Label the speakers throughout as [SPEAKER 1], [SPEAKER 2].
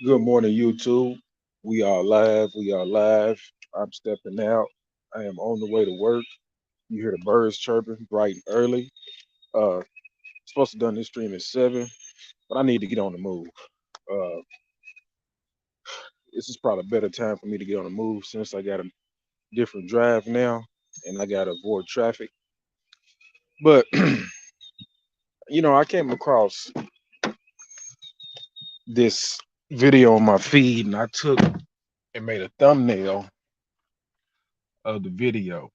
[SPEAKER 1] Good morning, YouTube. We are live. We are live. I'm stepping out. I am on the way to work. You hear the birds chirping bright and early. Uh, Supposed to done this stream at 7, but I need to get on the move. Uh, this is probably a better time for me to get on the move since I got a different drive now and I got to avoid traffic. But I came across this video on my feed and I took and made a thumbnail of the video.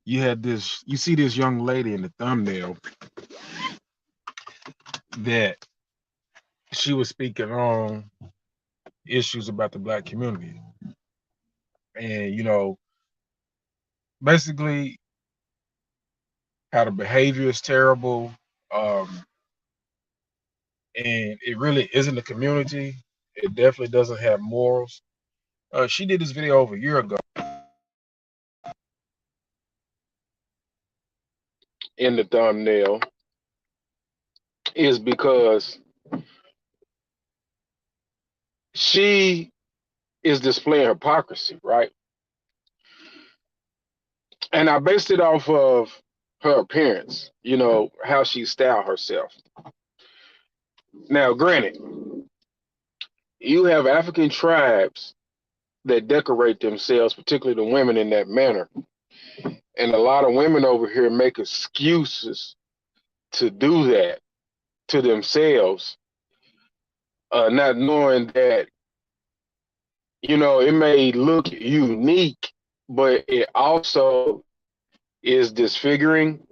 [SPEAKER 1] You see this young lady in the thumbnail that she was speaking on issues about the black community. And, basically how the behavior is terrible. Um, and it really isn't a community. It definitely doesn't have morals. She did this video over a year ago in the thumbnail is because she is displaying hypocrisy, right? And I based it off of her appearance, how she styled herself. Now, granted, you have African tribes that decorate themselves, particularly the women, in that manner. And a lot of women over here make excuses to do that to themselves, not knowing that, it may look unique, but it also is disfiguring.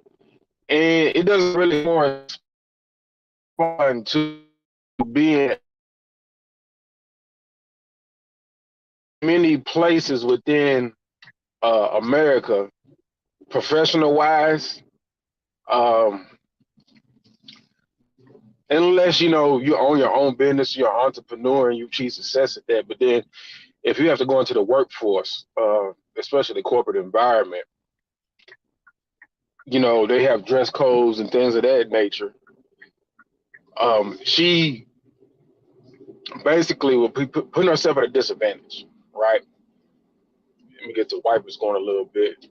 [SPEAKER 1] And it doesn't really correspond to being many places within America, professional wise. Um, Unless you own your own business, you're an entrepreneur and you achieve success at that. But then, if you have to go into the workforce, especially the corporate environment, they have dress codes and things of that nature. She basically will be putting herself at a disadvantage, right? Let me get the wipers going a little bit.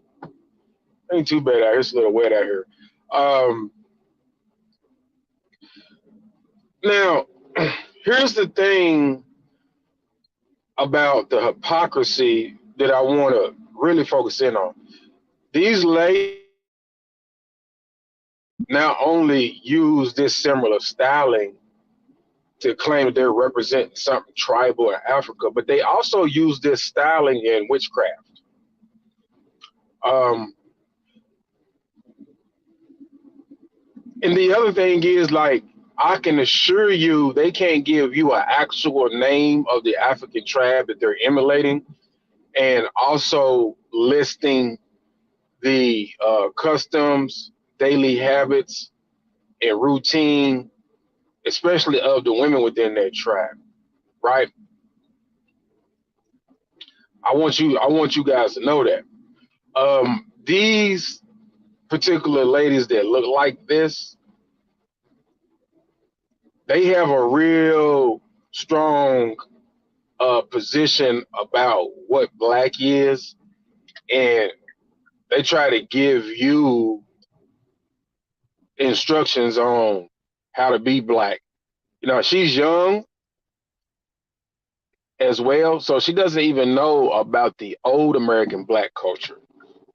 [SPEAKER 1] Ain't too bad out here. It's a little wet out here. Um, Now, here's the thing about the hypocrisy that I want to really focus in on. These ladies not only use this similar styling to claim that they're representing something tribal in Africa, but they also use this styling in witchcraft. Um, and the other thing is, like, I can assure you, they can't give you an actual name of the African tribe that they're emulating, and also listing the customs, daily habits, and routine, especially of the women within that tribe, right? I want you guys to know that these particular ladies that look like this, they have a real strong position about what black is, and they try to give you instructions on how to be black. She's young as well, so she doesn't even know about the old American black culture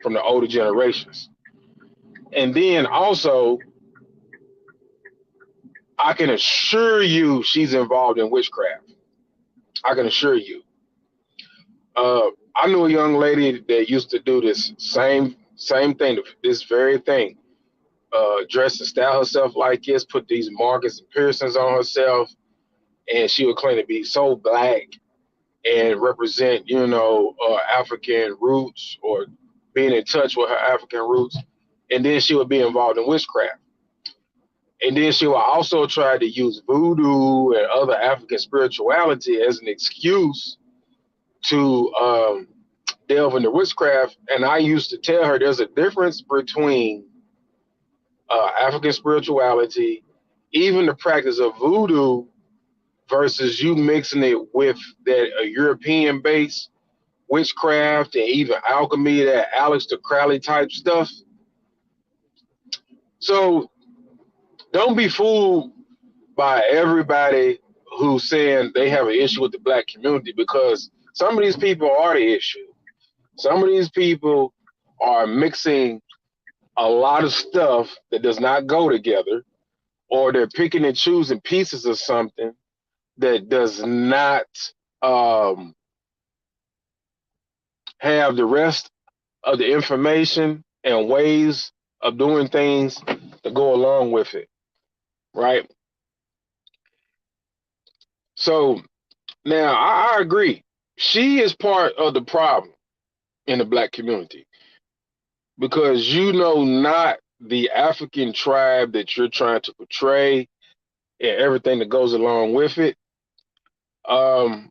[SPEAKER 1] from the older generations. And then also, I can assure you she's involved in witchcraft. I can assure you. I knew a young lady that used to do this same thing, this very thing. Dress and style herself like this, put these markers and piercings on herself, and she would claim to be so black and represent, African roots or being in touch with her African roots. And then she would be involved in witchcraft. And then she will also try to use voodoo and other African spirituality as an excuse to delve into witchcraft. And I used to tell her there's a difference between African spirituality, even the practice of voodoo, versus you mixing it with that European based witchcraft and even alchemy, that Aleister Crowley type stuff. So don't be fooled by everybody who's saying they have an issue with the black community, because some of these people are the issue. Some of these people are mixing a lot of stuff that does not go together, or they're picking and choosing pieces of something that does not um, have the rest of the information and ways of doing things that go along with it, right? So now I agree. She is part of the problem in the black community, because you know not the African tribe that you're trying to portray and everything that goes along with it. Um,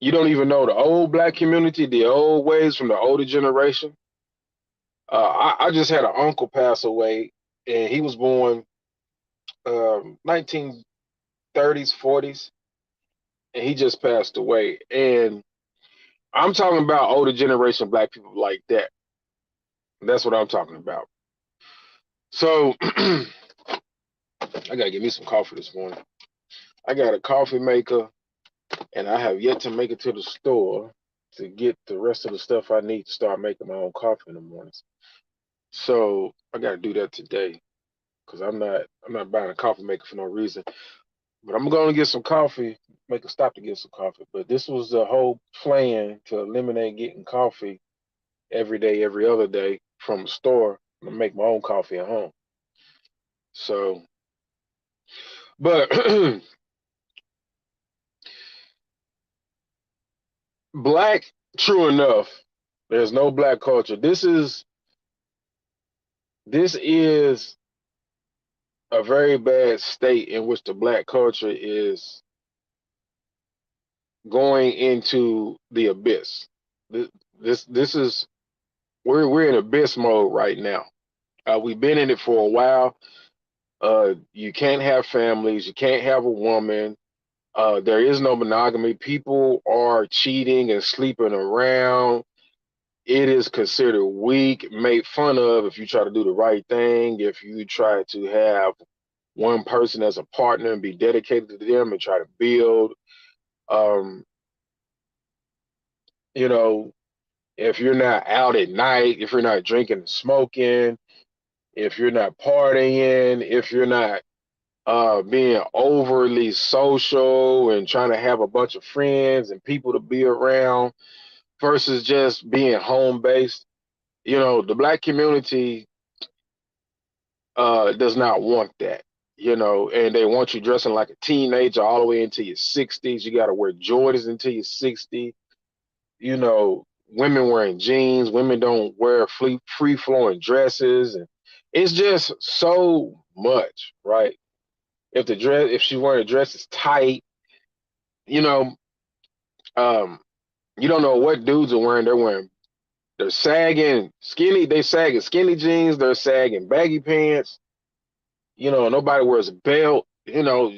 [SPEAKER 1] you don't even know the old black community, the old ways from the older generation. I just had an uncle pass away, and he was born 1930s, 40s, and he just passed away. And I'm talking about older generation black people like that. That's what I'm talking about. So I gotta get me some coffee this morning. I got a coffee maker, and I have yet to make it to the store to get the rest of the stuff I need to start making my own coffee in the mornings. So I gotta do that today, because I'm not buying a coffee maker for no reason. But I'm going to get some coffee, make a stop to get some coffee. But this was the whole plan, to eliminate getting coffee every day, every other day from the store, and make my own coffee at home. So, but black, true enough, there's no black culture. This is a very bad state in which the black culture is going into the abyss. This is, we're in abyss mode right now. We've been in it for a while. You can't have families. You can't have a woman. There is no monogamy. People are cheating and sleeping around. It is considered weak, made fun of if you try to do the right thing, if you try to have one person as a partner and be dedicated to them and try to build. Um, you know, if you're not out at night, if you're not drinking and smoking, if you're not partying, if you're not being overly social and trying to have a bunch of friends and people to be around versus just being home based. The black community does not want that. And they want you dressing like a teenager all the way into your 60s. You got to wear Jordans until you're 60. Women wearing jeans. Women don't wear free flowing dresses, and it's just so much, right? If she's wearing a dress, it's tight. You know, um, you don't know what dudes are wearing. They're sagging skinny. They sagging skinny jeans. They're sagging baggy pants. Nobody wears a belt. You don't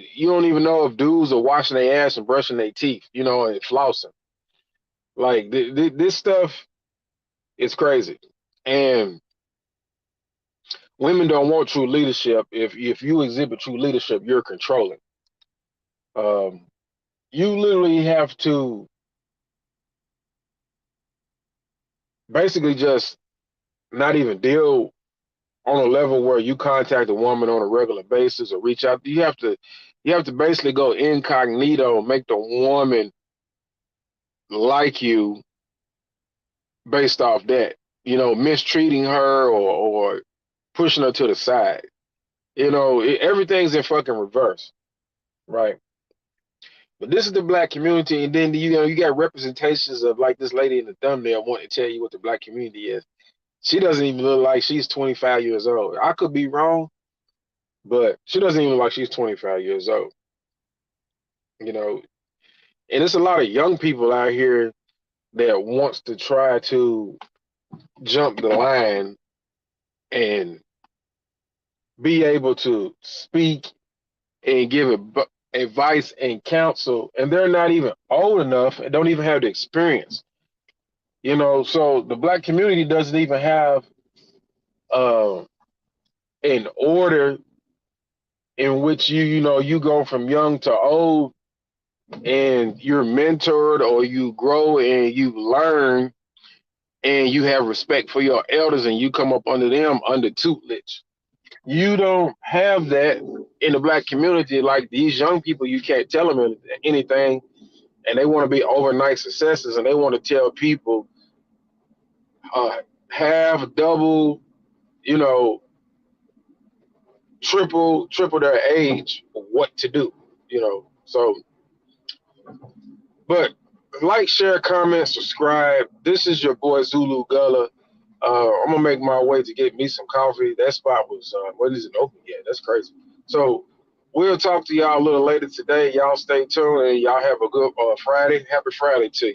[SPEAKER 1] even know if dudes are washing their ass and brushing their teeth. And flossing. Like this stuff is crazy, and women don't want true leadership. If you exhibit true leadership, you're controlling. Um, you literally have to basically just not even deal on a level where you contact a woman on a regular basis or reach out. You have to basically go incognito, make the woman like you based off that. Mistreating her or pushing her to the side. Everything's in fucking reverse, right? But this is the black community, and then you got representations of, like, this lady in the thumbnail wanting to tell you what the black community is. She doesn't even look like she's 25 years old. I could be wrong, but she doesn't even look like she's 25 years old. You know, and it's a lot of young people out here that wants to try to jump the line and be able to speak and give advice and counsel, and they're not even old enough and don't even have the experience. You know, so the black community doesn't even have uh, an order in which you go from young to old, and you're mentored or you grow and you learn and you have respect for your elders and you come up under them under tutelage. You don't have that in the black community. Like these young people, you can't tell them anything, and they want to be overnight successes, and they want to tell people uh, half, double, you know, triple their age what to do. So, but like, share, comment, subscribe. This is your boy Zulu Gullah. I'm gonna make my way to get me some coffee. That spot was what isn't open yet? That's crazy. So we'll talk to y'all a little later today. Y'all stay tuned and y'all have a good Friday. Happy Friday to you.